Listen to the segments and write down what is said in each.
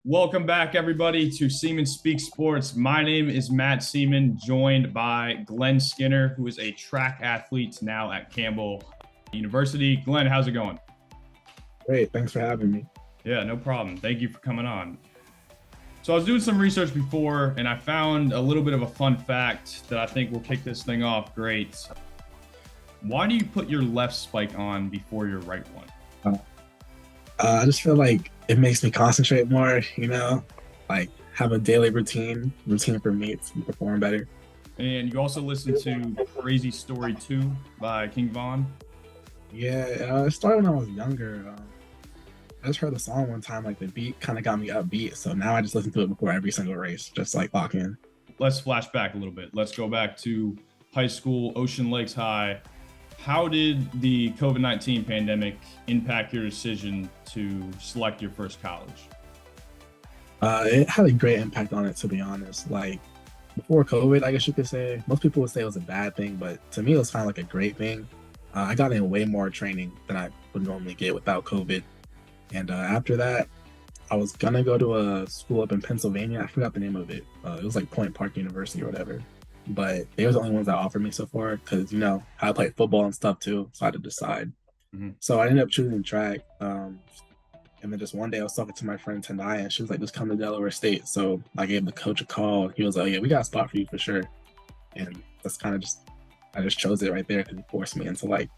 Welcome back, everybody, to Seaman Speaks Sports. My name is Matt Seaman, joined by Glenn Skinner, who is a track athlete now at Campbell University. Glenn, how's it going? Great, thanks for having me. Yeah, no problem. Thank you for coming on. So I was doing some research before, and I found a little bit of a fun fact that I think will kick this thing off great. Why do you put your left spike on before your right one? I just feel like it makes me concentrate more, like have a daily routine for me to perform better. And you also listen to Crazy Story 2 by King Von. Yeah, it started when I was younger. I just heard the song one time, like the beat kind of got me upbeat. So now I just listen to it before every single race, just like lock in. Let's flash back a little bit. Let's go back to high school, Ocean Lakes High. How did the COVID-19 pandemic impact your decision to select your first college? It had a great impact on it, to be honest. Like before COVID, I guess you could say, most people would say it was a bad thing, but to me, it was kind of like a great thing. I got in way more training than I would normally get without COVID. And after that, I was gonna go to a school up in Pennsylvania. I forgot the name of it. It was like Point Park University or whatever. But they were the only ones that offered me so far because, I played football and stuff too. So I had to decide. So I ended up choosing track. And then just one day I was talking to my friend Tanaya and she was like, just come to Delaware State. So I gave the coach a call. He was like, yeah, we got a spot for you for sure. And that's kind of I just chose it right there because he forced me into like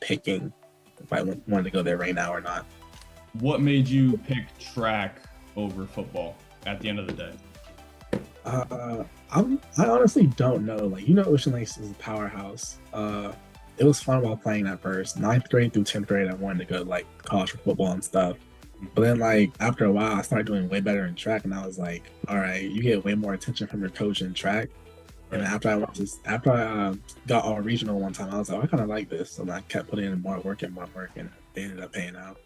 picking if I wanted to go there right now or not. What made you pick track over football at the end of the day? I honestly don't know. Like, Ocean Lakes is a powerhouse. It was fun while playing at first. 9th grade through 10th grade, I wanted to go to like college for football and stuff. But then like after a while, I started doing way better in track, and I was like, all right, you get way more attention from your coach in track. And after I got all regional one time, I was like, I kind of like this. So I kept putting in more work, and they ended up paying out.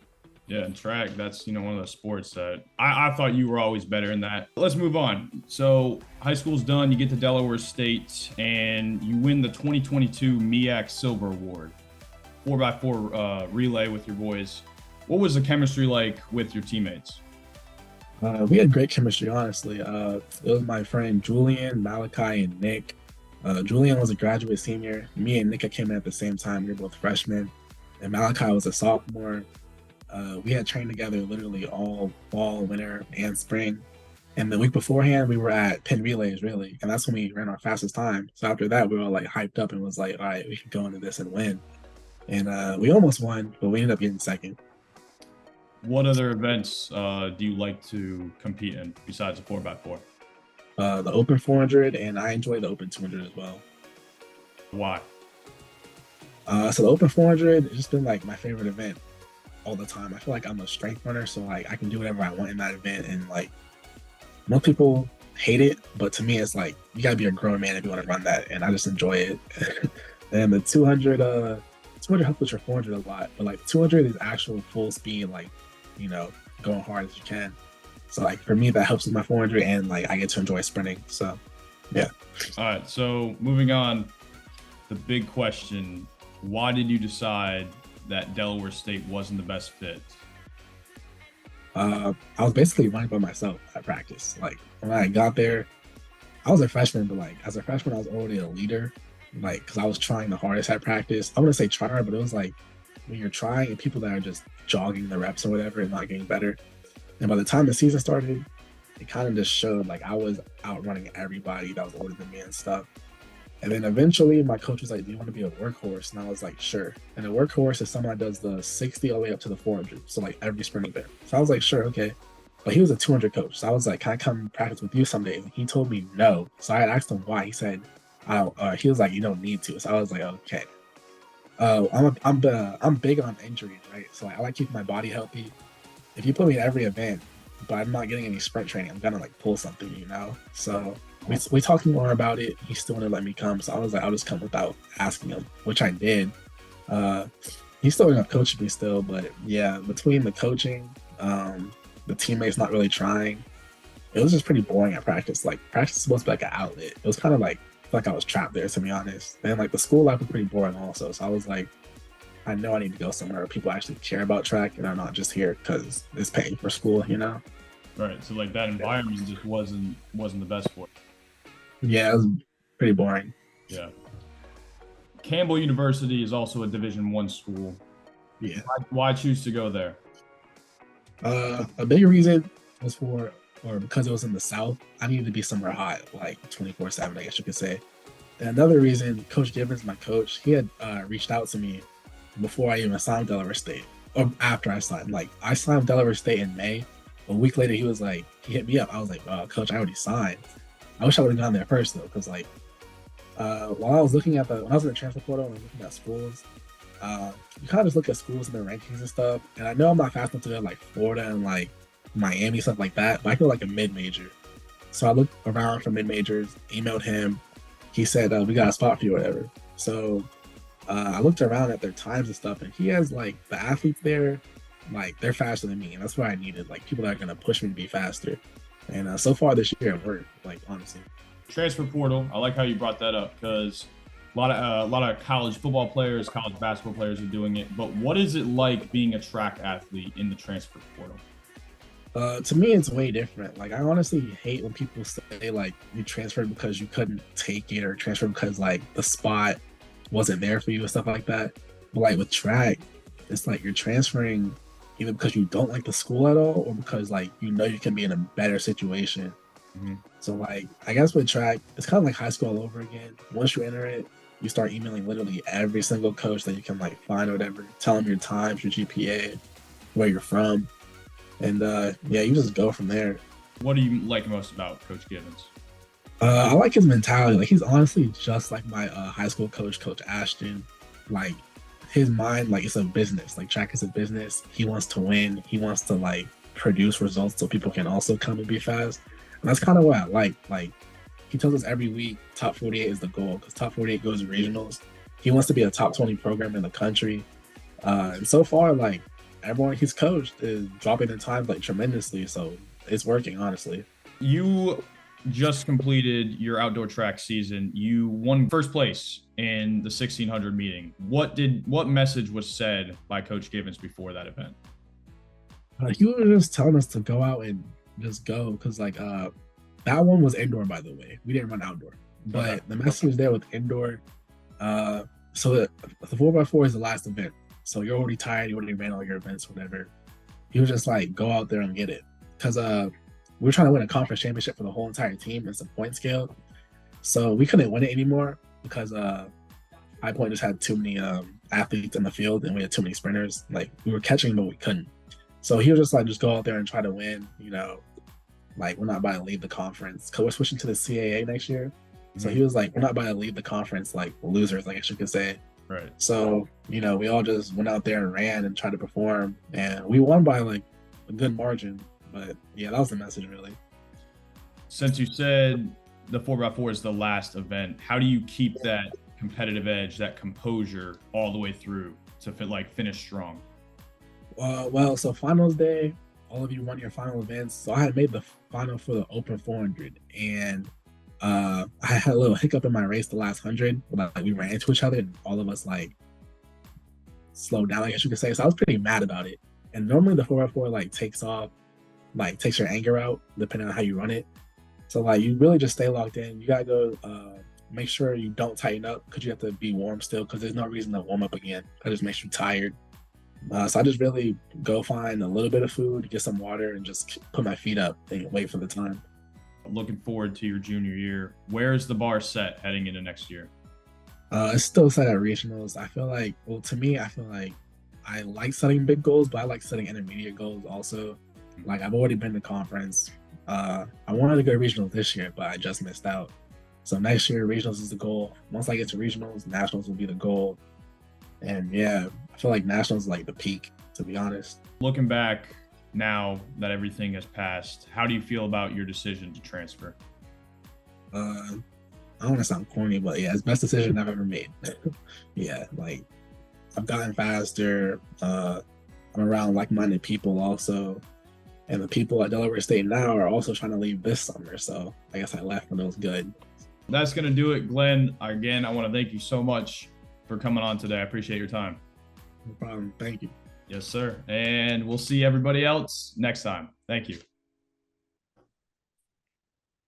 Yeah, and track, that's, one of those sports that I thought you were always better in that. Let's move on. So high school's done, you get to Delaware State, and you win the 2022 MEAC Silver Award, 4x4 relay with your boys. What was the chemistry like with your teammates? We had great chemistry, honestly. It was my friend Julian, Malachi, and Nick. Julian was a graduate senior. Me and Nick came in at the same time. We were both freshmen. And Malachi was a sophomore. We had trained together literally all fall, winter, and spring. And the week beforehand, we were at Penn Relays, really. And that's when we ran our fastest time. So after that, we were all like hyped up and was like, all right, we can go into this and win. And we almost won, but we ended up getting second. What other events do you like to compete in besides the 4x4? The Open 400, and I enjoy the Open 200 as well. Why? So the Open 400 has just been like my favorite event all the time. I feel like I'm a strength runner, so like I can do whatever I want in that event, and like most people hate it, but to me it's like you gotta be a grown man if you want to run that, and I just enjoy it. And the 200 helps with your 400 a lot, but like 200 is actual full speed, like going hard as you can. So like for me that helps with my 400, and like I get to enjoy sprinting. So yeah. All right, so moving on, the big question: why did you decide that Delaware State wasn't the best fit? I was basically running by myself at practice. Like when I got there, I was a freshman, but like as a freshman, I was already a leader. Like because I was trying the hardest at practice. I wouldn't say try, but it was like when you're trying and people that are just jogging the reps or whatever and not getting better. And by the time the season started, it kind of just showed like I was outrunning everybody that was older than me and stuff. And then eventually my coach was like, do you want to be a workhorse? And I was like, sure. And a workhorse is someone that does the 60 all the way up to the 400. So like every sprint event. So I was like, sure, okay. But he was a 200 coach. So I was like, can I come practice with you someday? And he told me no. So I had asked him why. He said, he was like, you don't need to. So I was like, okay. I'm big on injuries, right? So like, I like keeping my body healthy. If you put me in every event, but I'm not getting any sprint training, I'm gonna like pull something, So we talked more about it. He still wouldn't let me come, so I was like, I'll just come without asking him, which I did. He's still gonna coach me still, but yeah, between the coaching, the teammates not really trying, it was just pretty boring at practice. Like practice is supposed to be like an outlet. It was kind of like I was trapped there, to be honest. And like the school life was pretty boring also. So I was like, I know I need to go somewhere where people actually care about track and I'm not just here because it's paying for school, Right. So like that environment just wasn't the best for it. Yeah, it was pretty boring. Yeah. Campbell University is also a Division I school. Yeah. Why choose to go there? A big reason was for, or because it was in the South, I needed to be somewhere hot, like 24/7, I guess you could say. And another reason, Coach Gibbons, my coach, he had reached out to me before I even signed Delaware State, or after I signed. Like, I signed Delaware State in May. A week later, he was like, he hit me up. I was like, Coach, I already signed. I wish I would have gone there first, though, because, like, while I was looking at when I was in the transfer portal and looking at schools, you kind of just look at schools and their rankings and stuff. And I know I'm not fast enough to go to, like, Florida and, like, Miami, stuff like that, but I feel like a mid-major. So I looked around for mid-majors, emailed him. He said, we got a spot for you, or whatever. So I looked around at their times and stuff, and he has, like, the athletes there, like, they're faster than me. And that's what I needed, like, people that are going to push me to be faster. And so far this year, it worked, like, honestly. Transfer portal. I like how you brought that up because a lot of college football players, college basketball players are doing it. But what is it like being a track athlete in the transfer portal? To me, it's way different. Like, I honestly hate when people say, like, you transferred because you couldn't take it, or transferred because, like, the spot wasn't there for you and stuff like that. But, like, with track, it's like you're transferring either because you don't like the school at all, or because, like, you know you can be in a better situation. Mm-hmm. So, like, I guess with track, it's kind of like high school all over again. Once you enter it, you start emailing literally every single coach that you can, like, find or whatever. Tell them your times, your GPA, where you're from. And yeah, you just go from there. What do you like most about Coach Gibbons? I like his mentality. Like, he's honestly just like my high school coach, Coach Ashton. Like, his mind, like, it's a business. Like, track is a business. He wants to win. He wants to, like, produce results so people can also come and be fast. And that's kind of what I like. Like, he tells us every week top 48 is the goal, because top 48 goes to regionals. He wants to be a top 20 program in the country. And so far, like, everyone he's coached is dropping in times, like, tremendously. So it's working, honestly. You just completed your outdoor track season. You won first place in the 1600 meeting. What message was said by Coach Gibbons before that event? He was just telling us to go out and just go, because, like, that one was indoor, by the way. We didn't run outdoor, but Okay. the message was there with indoor. So the 4x4 is the last event. So you're already tired. You already ran all your events, whatever. He was just like, go out there and get it, because we were trying to win a conference championship for the whole entire team. It's a point scale, so we couldn't win it anymore because High Point just had too many athletes in the field, and we had too many sprinters. Like, we were catching, but we couldn't. So he was just like, just go out there and try to win. You know, like, we're not about to leave the conference, because we're switching to the CAA next year. So he was like, we're not about to leave the conference like losers, I guess you could say. Right. So, you know, we all just went out there and ran and tried to perform, and we won by, like, a good margin. But yeah, that was the message, really. Since you said the 4x4 is the last event, how do you keep that competitive edge, that composure all the way through to finish strong? Well, so finals day, all of you won your final events. So I had made the final for the Open 400, and I had a little hiccup in my race the last 100. Like, we ran into each other, and all of us, like, slowed down, I guess you could say. So I was pretty mad about it. And normally the 4x4, like, takes your anger out depending on how you run it. So, like, you really just stay locked in. You gotta go make sure you don't tighten up, because you have to be warm still, because there's no reason to warm up again. That just makes you tired. So I just really go find a little bit of food, get some water, and just put my feet up and wait for the time. Looking forward to your junior year. Where's the bar set heading into next year? It's still set at regionals. I feel like, well, to me, I feel like I like setting big goals, but I like setting intermediate goals also. Like, I've already been to conference. I wanted to go to regionals this year, but I just missed out. So next year, regionals is the goal. Once I get to regionals, nationals will be the goal. And yeah, I feel like nationals is like the peak, to be honest. Looking back now that everything has passed, how do you feel about your decision to transfer? I don't want to sound corny, but yeah, it's the best decision I've ever made. Yeah, like, I've gotten faster. I'm around like-minded people also. And the people at Delaware State now are also trying to leave this summer. So I guess I left when it was good. That's going to do it, Glenn. Again, I want to thank you so much for coming on today. I appreciate your time. No problem. Thank you. Yes, sir. And we'll see everybody else next time. Thank you.